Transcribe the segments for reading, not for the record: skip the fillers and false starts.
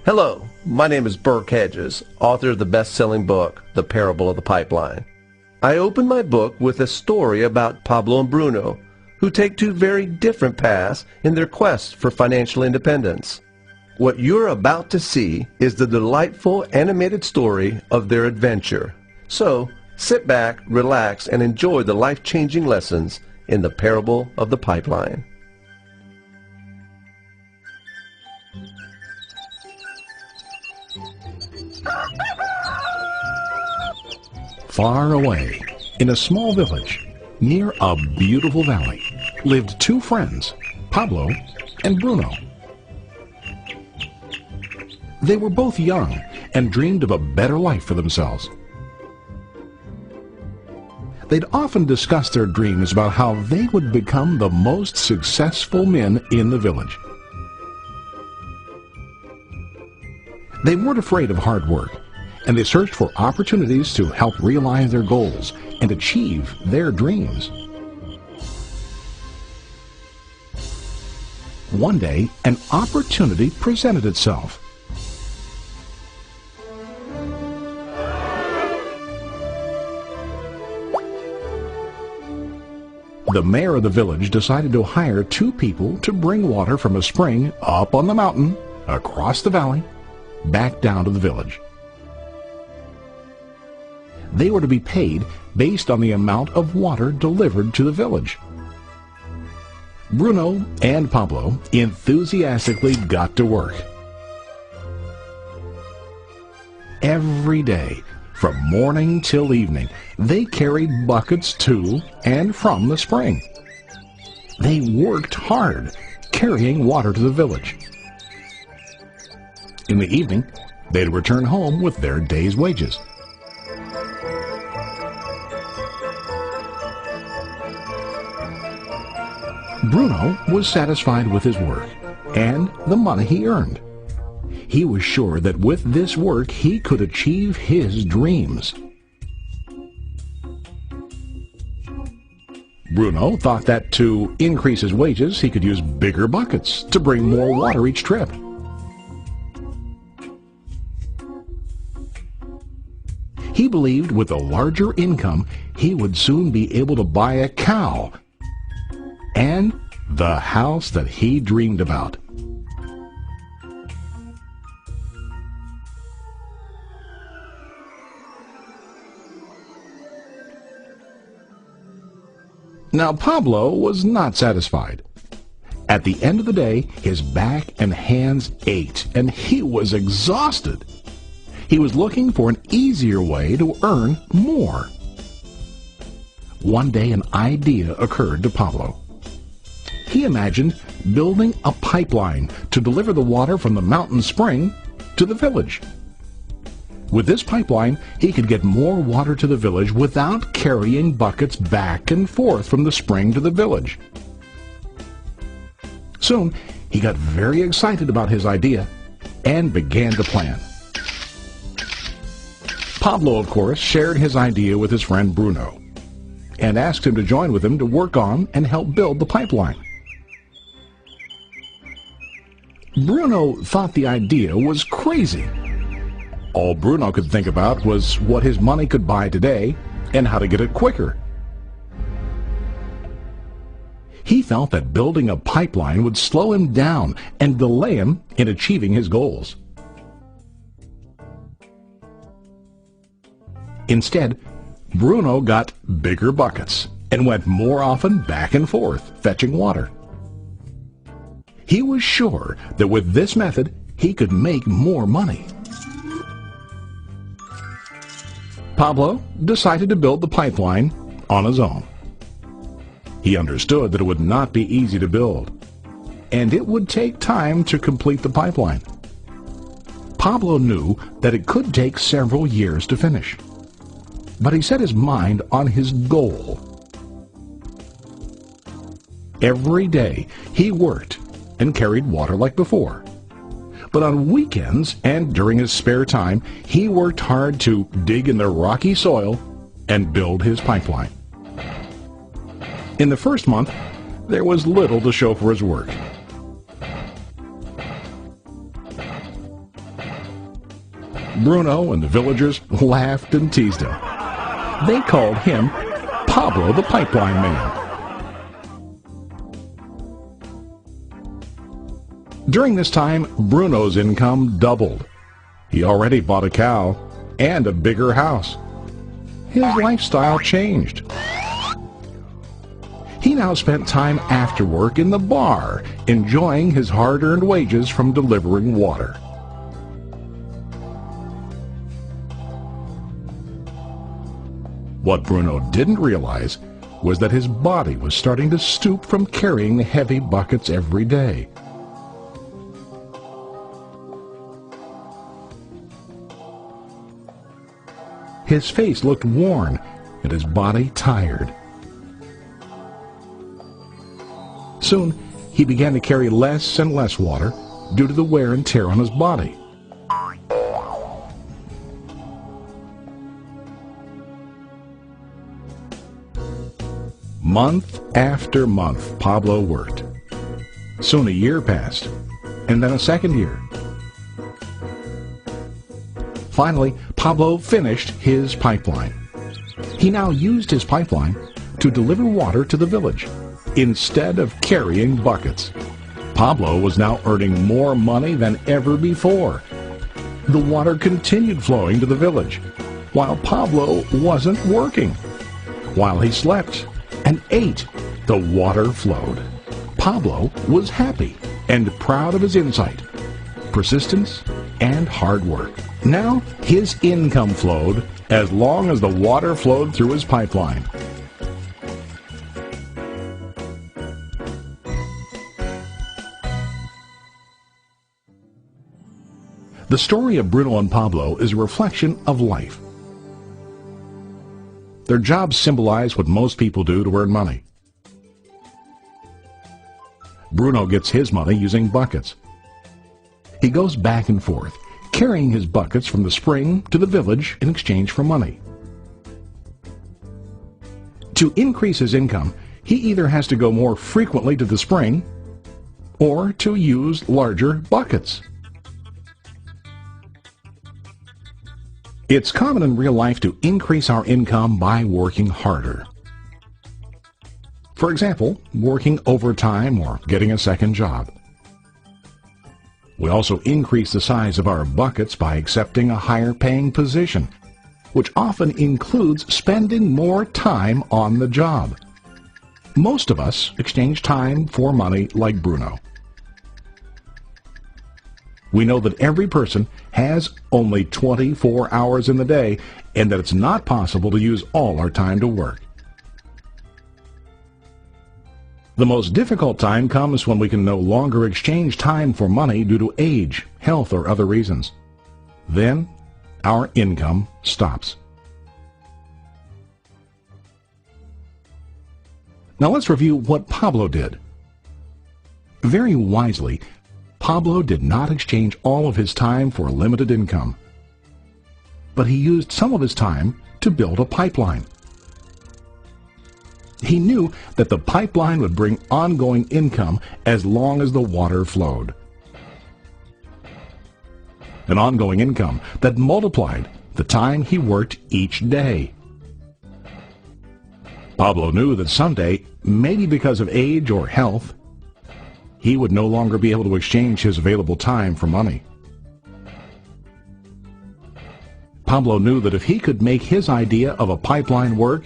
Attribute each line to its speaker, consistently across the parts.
Speaker 1: Hello, my name is Burke Hedges, author of the best-selling book, The Parable of the Pipeline. I open my book with a story about Pablo and Bruno, who take two very different paths in their quest for financial independence. What you're about to see is the delightful animated story of their adventure. So, sit back, relax, and enjoy the life-changing lessons in The Parable of the Pipeline.
Speaker 2: Far away, in a small village, near a beautiful valley, lived two friends, Pablo and Bruno. They were both young and dreamed of a better life for themselves. They'd often discuss their dreams about how they would become the most successful men in the village. They weren't afraid of hard work, and they searched for opportunities to help realize their goals and achieve their dreams. One day, an opportunity presented itself. The mayor of the village decided to hire two people to bring water from a spring up on the mountain, across the valley, back down to the village. They were to be paid based on the amount of water delivered to the village. Bruno and Pablo enthusiastically got to work. Every day, from morning till evening, they carried buckets to and from the spring. They worked hard, carrying water to the village. In the evening, they'd return home with their day's wages. Bruno was satisfied with his work and the money he earned. He was sure that with this work he could achieve his dreams. Bruno thought that to increase his wages he could use bigger buckets to bring more water each trip. He believed with a larger income he would soon be able to buy a cow and the house that he dreamed about. Now Pablo was not satisfied. At the end of the day, his back and hands ached, and he was exhausted. He was looking for an easier way to earn more. One day an idea occurred to Pablo. He imagined building a pipeline to deliver the water from the mountain spring to the village. With this pipeline, he could get more water to the village without carrying buckets back and forth from the spring to the village. Soon, he got very excited about his idea and began to plan. Pablo, of course, shared his idea with his friend Bruno and asked him to join with him to work on and help build the pipeline. Bruno thought the idea was crazy. All Bruno could think about was what his money could buy today and how to get it quicker. He felt that building a pipeline would slow him down and delay him in achieving his goals. Instead, Bruno got bigger buckets and went more often back and forth, fetching water. He was sure that with this method, he could make more money. Pablo decided to build the pipeline on his own. He understood that it would not be easy to build, and it would take time to complete the pipeline. Pablo knew that it could take several years to finish, but he set his mind on his goal. Every day he worked and carried water like before. But on weekends and during his spare time, he worked hard to dig in the rocky soil and build his pipeline. In the first month, there was little to show for his work. Bruno and the villagers laughed and teased him. They called him Pablo the Pipeline Man. During this time, Bruno's income doubled. He already bought a cow and a bigger house. His lifestyle changed. He now spent time after work in the bar, enjoying his hard-earned wages from delivering water. What Bruno didn't realize was that his body was starting to stoop from carrying the heavy buckets every day. His face looked worn and his body tired. Soon, he began to carry less and less water due to the wear and tear on his body. Month after month, Pablo worked. Soon a year passed, and then a second year. Finally, Pablo finished his pipeline. He now used his pipeline to deliver water to the village instead of carrying buckets. Pablo was now earning more money than ever before. The water continued flowing to the village, while Pablo wasn't working. While he slept and ate, the water flowed. Pablo was happy and proud of his insight, persistence, and hard work. Now his income flowed as long as the water flowed through his pipeline. The story of Bruno and Pablo is a reflection of life. Their jobs symbolize what most people do to earn money. Bruno gets his money using buckets. He goes back and forth, carrying his buckets from the spring to the village in exchange for money. To increase his income, he either has to go more frequently to the spring or to use larger buckets. It's common in real life to increase our income by working harder. For example, working overtime or getting a second job. We also increase the size of our buckets by accepting a higher paying position, which often includes spending more time on the job. Most of us exchange time for money like Bruno. We know that every person has only 24 hours in the day and that it's not possible to use all our time to work. The most difficult time comes when we can no longer exchange time for money due to age, health, or other reasons. Then, our income stops. Now let's review what Pablo did. Very wisely, Pablo did not exchange all of his time for a limited income, but he used some of his time to build a pipeline. He knew that the pipeline would bring ongoing income as long as the water flowed. An ongoing income that multiplied the time he worked each day. Pablo knew that someday, maybe because of age or health, he would no longer be able to exchange his available time for money. Pablo knew that if he could make his idea of a pipeline work,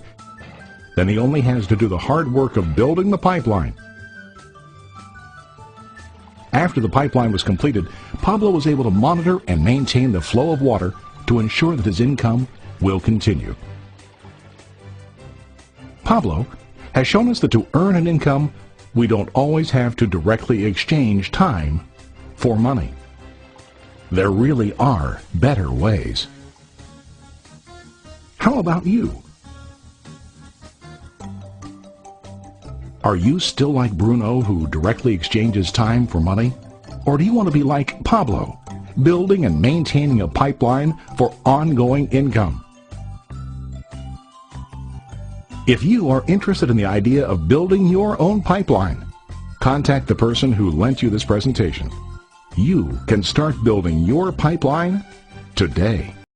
Speaker 2: then he only has to do the hard work of building the pipeline. After the pipeline was completed, Pablo was able to monitor and maintain the flow of water to ensure that his income will continue. Pablo has shown us that to earn an income, we don't always have to directly exchange time for money. There really are better ways. How about you? Are you still like Bruno, who directly exchanges time for money? Or do you want to be like Pablo, building and maintaining a pipeline for ongoing income? If you are interested in the idea of building your own pipeline, contact the person who lent you this presentation. You can start building your pipeline today.